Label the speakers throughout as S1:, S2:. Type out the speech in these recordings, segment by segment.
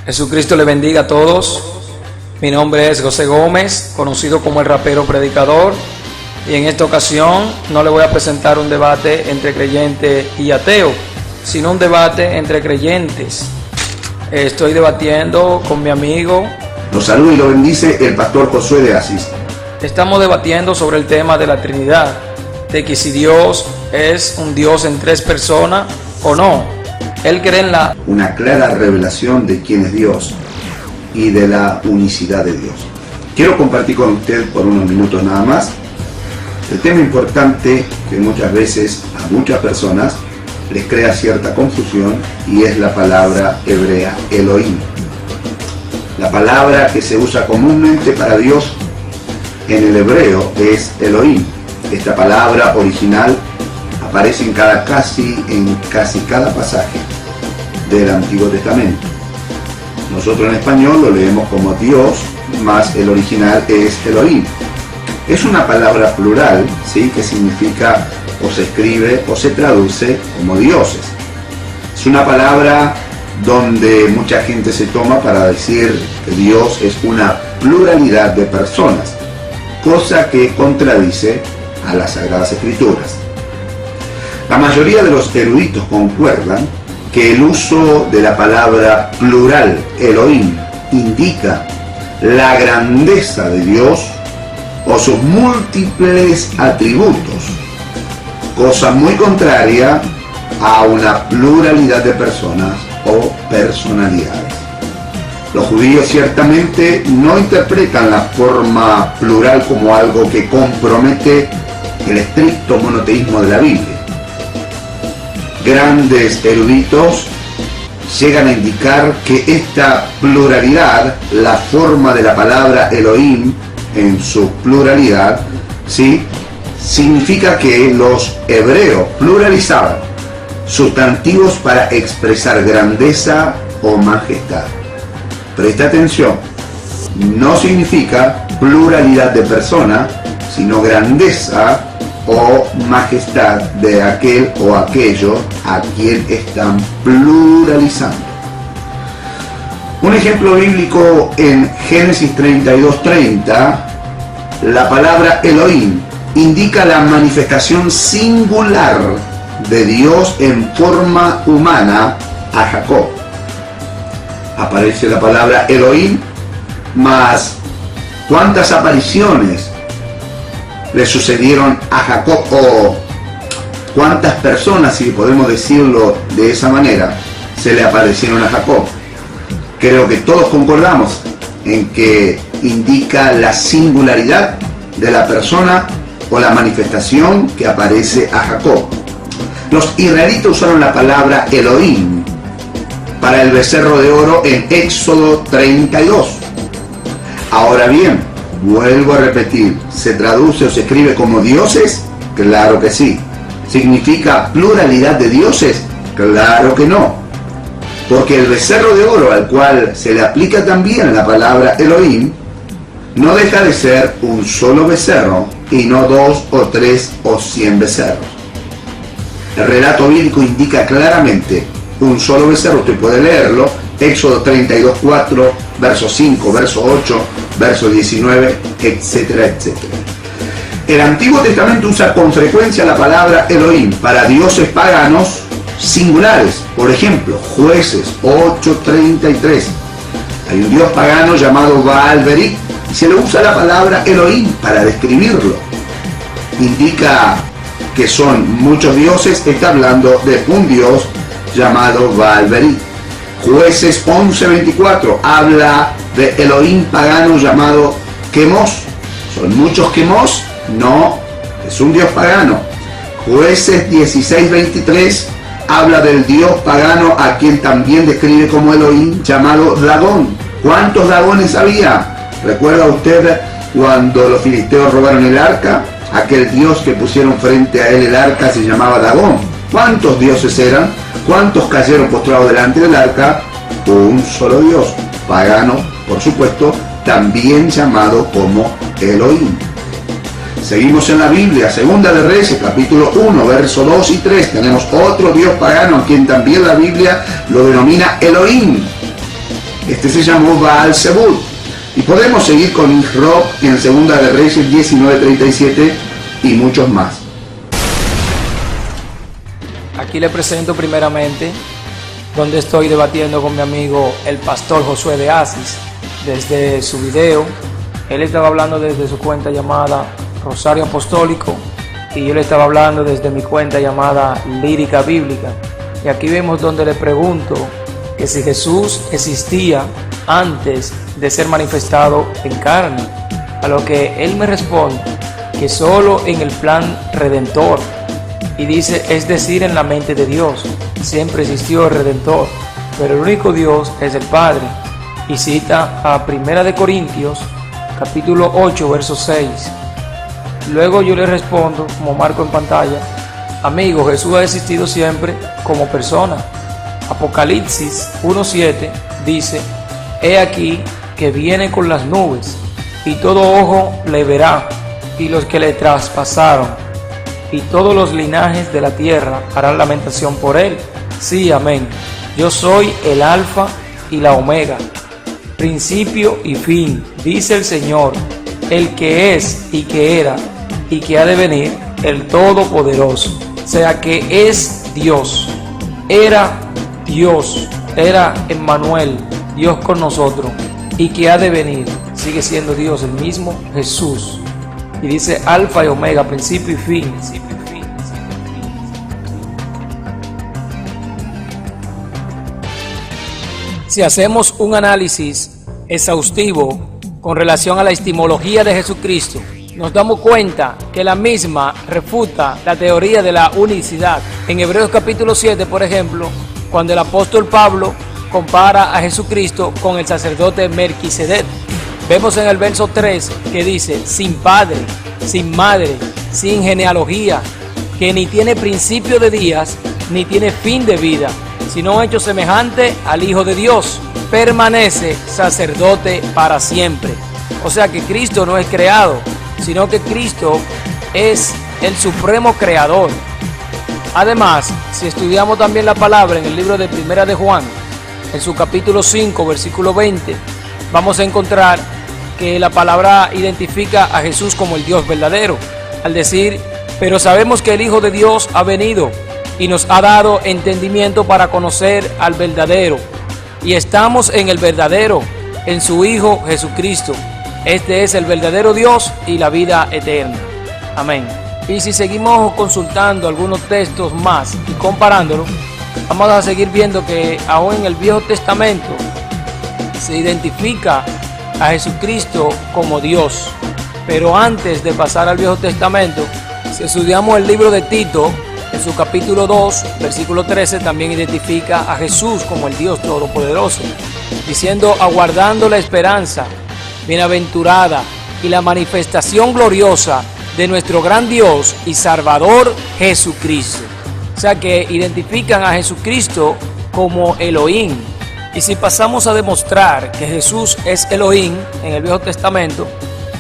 S1: Jesucristo le bendiga a todos. Mi nombre es José Gómez, conocido como el rapero predicador, y en esta ocasión no le voy a presentar un debate entre creyente y ateo, sino un debate entre creyentes. Estoy debatiendo con mi amigo.
S2: Los saluda y lo bendice el pastor Josué de Asís.
S1: Estamos debatiendo sobre el tema de la Trinidad, de que si Dios es un Dios en tres personas o no. Él cree en
S2: una clara revelación de quién es Dios y de la unicidad de Dios. Quiero compartir con usted por unos minutos nada más el tema importante que muchas veces a muchas personas les crea cierta confusión, y es la palabra hebrea Elohim. La palabra que se usa comúnmente para Dios en el hebreo es Elohim. Esta palabra original aparece en casi cada pasaje del Antiguo Testamento. Nosotros en español lo leemos como Dios, más el original es Elohim. Es una palabra plural, ¿sí?, que significa o se escribe o se traduce como dioses. Es una palabra donde mucha gente se toma para decir que Dios es una pluralidad de personas, cosa que contradice a las Sagradas Escrituras. La mayoría de los eruditos concuerdan que el uso de la palabra plural Elohim indica la grandeza de Dios o sus múltiples atributos, cosa muy contraria a una pluralidad de personas o personalidades. Los judíos ciertamente no interpretan la forma plural como algo que compromete el estricto monoteísmo de la Biblia. Grandes eruditos llegan a indicar que esta pluralidad, la forma de la palabra Elohim en su pluralidad, ¿sí?, significa que los hebreos pluralizaban sustantivos para expresar grandeza o majestad. Presta atención, no significa pluralidad de persona, sino grandeza o majestad de aquel o aquello a quien están pluralizando. Un ejemplo bíblico en Génesis 32:30, la palabra Elohim indica la manifestación singular de Dios en forma humana a Jacob. Aparece la palabra Elohim, más ¿cuántas apariciones le sucedieron a Jacob, o cuántas personas, si podemos decirlo de esa manera, se le aparecieron a Jacob? Creo que todos concordamos en que indica la singularidad de la persona o la manifestación que aparece a Jacob. Los israelitas usaron la palabra Elohim para el becerro de oro en Éxodo 32. Ahora bien, vuelvo a repetir, ¿se traduce o se escribe como dioses? Claro que sí. ¿Significa pluralidad de dioses? Claro que no. Porque el becerro de oro, al cual se le aplica también la palabra Elohim, no deja de ser un solo becerro y no 2 o 3 o 100 becerros. El relato bíblico indica claramente un solo becerro. Usted puede leerlo, Éxodo 32:4, verso 5, verso 8, verso 19, etcétera, etcétera. El Antiguo Testamento usa con frecuencia la palabra Elohim para dioses paganos singulares. Por ejemplo, Jueces 8:33. Hay un dios pagano llamado Baal-Berith y se le usa la palabra Elohim para describirlo. Indica que son muchos dioses, está hablando de un dios llamado Baal-Berith. Jueces 11:24 habla de Elohim pagano llamado Quemos. ¿Son muchos Quemos? No, es un dios pagano. Jueces 16:23 habla del dios pagano a quien también describe como Elohim, llamado Dagón. ¿Cuántos Dagones había? ¿Recuerda usted cuando los filisteos robaron el arca? Aquel dios que pusieron frente a él el arca se llamaba Dagón. ¿Cuántos dioses eran? ¿Cuántos cayeron postrados delante del arca? Un solo dios, pagano, por supuesto, también llamado como Elohim. Seguimos en la Biblia, Segunda de Reyes, capítulo 1, verso 2 y 3. Tenemos otro dios pagano, a quien también la Biblia lo denomina Elohim. Este se llamó Baal-Zebub. Y podemos seguir con Isroc en Segunda de Reyes 19:37 y muchos más.
S1: Aquí le presento primeramente donde estoy debatiendo con mi amigo el pastor Josué de Asis. Desde su video, él estaba hablando desde su cuenta llamada Rosario Apostólico y yo le estaba hablando desde mi cuenta llamada Lírica Bíblica. Y aquí vemos donde le pregunto que si Jesús existía antes de ser manifestado en carne, a lo que él me responde que solo en el plan redentor, y dice, es decir, en la mente de Dios, siempre existió el Redentor, pero el único Dios es el Padre, y cita a 1 Corintios, capítulo 8, verso 6. Luego yo le respondo, como marco en pantalla, amigo, Jesús ha existido siempre como persona. Apocalipsis 1:7 dice, he aquí que viene con las nubes, y todo ojo le verá, y los que le traspasaron, y todos los linajes de la tierra harán lamentación por él. Sí, amén. Yo soy el Alfa y la Omega, principio y fin, dice el Señor, el que es y que era y que ha de venir, el Todopoderoso. O sea que es Dios, era Dios, era Emmanuel, Dios con nosotros, y que ha de venir, sigue siendo Dios, el mismo Jesús. Y dice Alfa y Omega, principio y fin. Si hacemos un análisis exhaustivo con relación a la epistemología de Jesucristo, nos damos cuenta que la misma refuta la teoría de la unicidad. En Hebreos capítulo 7, por ejemplo, cuando el apóstol Pablo compara a Jesucristo con el sacerdote Melquisedec, vemos en el verso 3 que dice, sin padre, sin madre, sin genealogía, que ni tiene principio de días, ni tiene fin de vida, sino hecho semejante al Hijo de Dios, permanece sacerdote para siempre. O sea que Cristo no es creado, sino que Cristo es el supremo creador. Además, si estudiamos también la palabra en el libro de Primera de Juan, en su capítulo 5, versículo 20, vamos a encontrar que la palabra identifica a Jesús como el Dios verdadero, al decir, pero sabemos que el Hijo de Dios ha venido y nos ha dado entendimiento para conocer al verdadero, y estamos en el verdadero, en su Hijo Jesucristo. Este es el verdadero Dios y la vida eterna. Amén. Y si seguimos consultando algunos textos más y comparándolos, vamos a seguir viendo que aún en el Viejo Testamento se identifica a Jesucristo como Dios. Pero antes de pasar al Viejo Testamento, si estudiamos el libro de Tito, en su capítulo 2, versículo 13, también identifica a Jesús como el Dios Todopoderoso, diciendo, aguardando la esperanza bienaventurada y la manifestación gloriosa de nuestro gran Dios y Salvador Jesucristo. O sea que identifican a Jesucristo como Elohim. Y si pasamos a demostrar que Jesús es Elohim en el Viejo Testamento,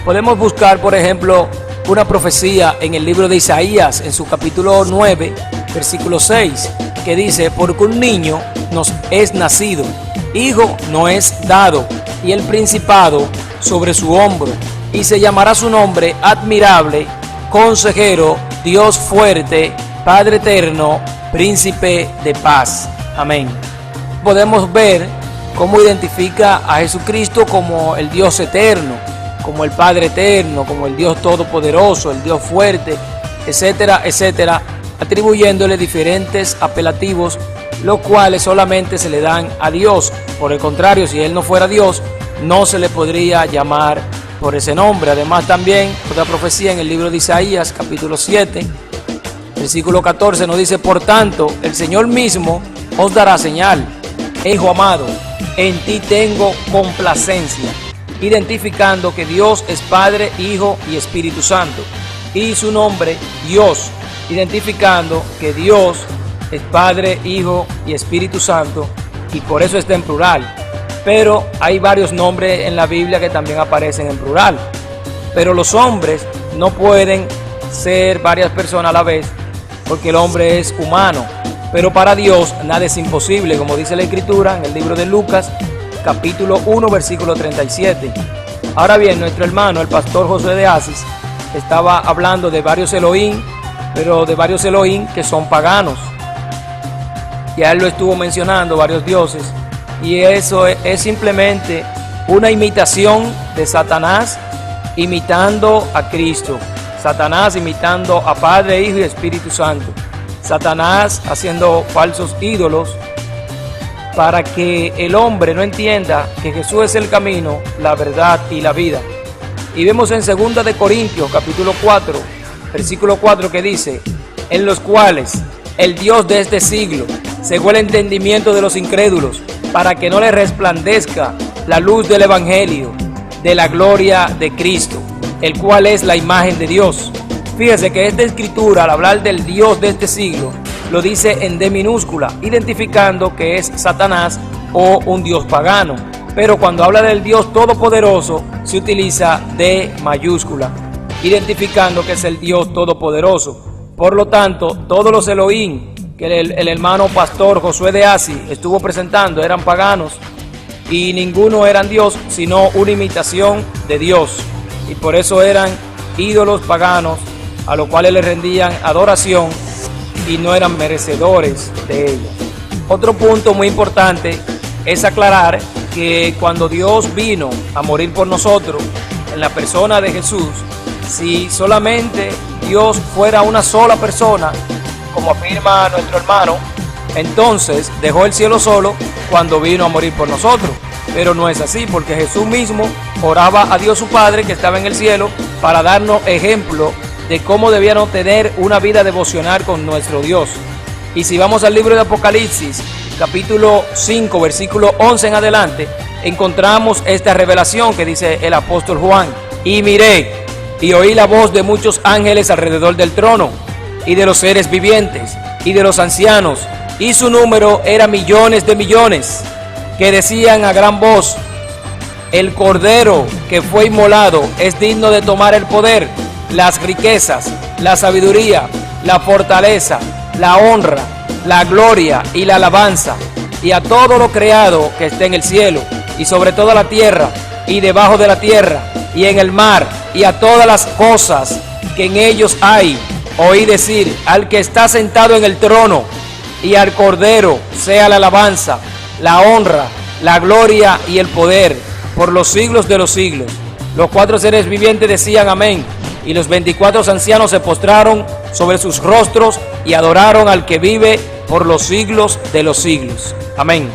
S1: podemos buscar, por ejemplo, una profecía en el libro de Isaías, en su capítulo 9, versículo 6, que dice, porque un niño nos es nacido, hijo no es dado, y el principado sobre su hombro, y se llamará su nombre admirable, consejero, Dios fuerte, Padre eterno, príncipe de paz. Amén. Podemos ver cómo identifica a Jesucristo como el Dios eterno, como el Padre eterno, como el Dios todopoderoso, el Dios fuerte, etcétera, etcétera, atribuyéndole diferentes apelativos, los cuales solamente se le dan a Dios. Por el contrario, si Él no fuera Dios, no se le podría llamar por ese nombre. Además, también otra profecía en el libro de Isaías, capítulo 7, versículo 14, nos dice, por tanto, el Señor mismo os dará señal, hijo amado, en ti tengo complacencia, identificando que Dios es Padre, Hijo y Espíritu Santo, y su nombre Dios, identificando que Dios es Padre, Hijo y Espíritu Santo, y por eso está en plural. Pero hay varios nombres en la Biblia que también aparecen en plural. Pero los hombres no pueden ser varias personas a la vez, porque el hombre es humano. Pero para Dios nada es imposible, como dice la Escritura en el libro de Lucas, capítulo 1, versículo 37. Ahora bien, nuestro hermano, el pastor Josué de Asis, estaba hablando de varios Elohim, pero de varios Elohim que son paganos. Ya él lo estuvo mencionando, varios dioses, y eso es simplemente una imitación de Satanás imitando a Cristo. Satanás imitando a Padre, Hijo y Espíritu Santo. Satanás haciendo falsos ídolos para que el hombre no entienda que Jesús es el camino, la verdad y la vida. Y vemos en 2 de Corintios, capítulo 4, versículo 4, que dice: en los cuales el Dios de este siglo cegó el entendimiento de los incrédulos, para que no les resplandezca la luz del Evangelio, de la gloria de Cristo, el cual es la imagen de Dios. Fíjese que esta escritura, al hablar del Dios de este siglo, lo dice en D minúscula, identificando que es Satanás o un Dios pagano. Pero cuando habla del Dios todopoderoso, se utiliza D mayúscula, identificando que es el Dios todopoderoso. Por lo tanto, todos los Elohim que el hermano pastor Josué de Asis estuvo presentando eran paganos, y ninguno eran Dios, sino una imitación de Dios. Y por eso eran ídolos paganos, a los cuales le rendían adoración y no eran merecedores de ella. Otro punto muy importante es aclarar que cuando Dios vino a morir por nosotros en la persona de Jesús, si solamente Dios fuera una sola persona, como afirma nuestro hermano, entonces dejó el cielo solo cuando vino a morir por nosotros. Pero no es así, porque Jesús mismo oraba a Dios su Padre que estaba en el cielo para darnos ejemplo de cómo debíamos tener una vida devocional con nuestro Dios. Y si vamos al libro de Apocalipsis, capítulo 5, versículo 11 en adelante, encontramos esta revelación que dice el apóstol Juan: y miré y oí la voz de muchos ángeles alrededor del trono, y de los seres vivientes, y de los ancianos, y su número era millones de millones, que decían a gran voz: el Cordero que fue inmolado es digno de tomar el poder, las riquezas, la sabiduría, la fortaleza, la honra, la gloria y la alabanza, y a todo lo creado que esté en el cielo, y sobre toda la tierra, y debajo de la tierra, y en el mar, y a todas las cosas que en ellos hay. Oí decir al que está sentado en el trono y al Cordero sea la alabanza, la honra, la gloria y el poder por los siglos de los siglos. Los 4 seres vivientes decían amén, y los 24 ancianos se postraron sobre sus rostros y adoraron al que vive por los siglos de los siglos. Amén.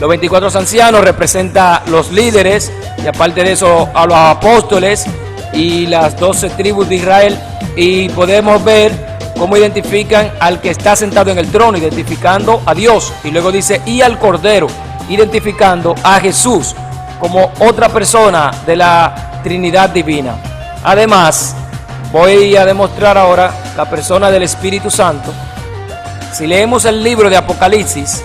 S1: Los 24 ancianos representan los líderes, y aparte de eso a los apóstoles y las 12 tribus de Israel. Y podemos ver cómo identifican al que está sentado en el trono, identificando a Dios. Y luego dice, y al Cordero, identificando a Jesús como otra persona de la Trinidad Divina. Además, voy a demostrar ahora la persona del Espíritu Santo. Si leemos el libro de Apocalipsis,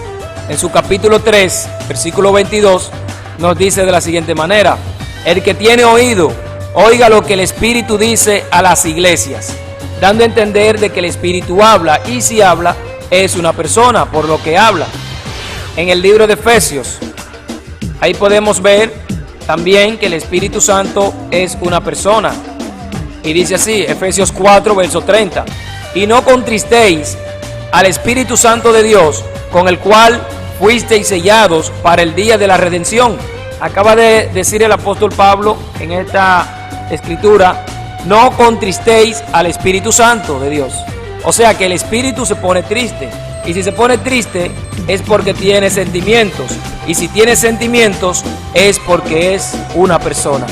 S1: en su capítulo 3, versículo 22, nos dice de la siguiente manera: el que tiene oído, oiga lo que el Espíritu dice a las iglesias, dando a entender de que el Espíritu habla, y si habla, es una persona, por lo que habla. En el libro de Efesios, ahí podemos ver también que el Espíritu Santo es una persona. Y dice así, Efesios 4, verso 30, y no contristéis al Espíritu Santo de Dios, con el cual fuisteis sellados para el día de la redención. Acaba de decir el apóstol Pablo en esta escritura: no contristéis al Espíritu Santo de Dios. O sea que el Espíritu se pone triste, y si se pone triste es porque tiene sentimientos, y si tiene sentimientos es porque es una persona.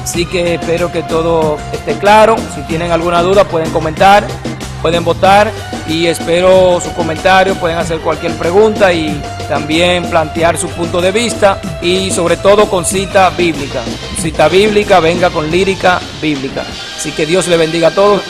S1: Así que espero que todo esté claro. Si tienen alguna duda pueden comentar, pueden votar, y espero su comentario. Pueden hacer cualquier pregunta y también plantear su punto de vista, y sobre todo con cita bíblica. Cita bíblica, venga con lírica bíblica. Así que Dios le bendiga a todos.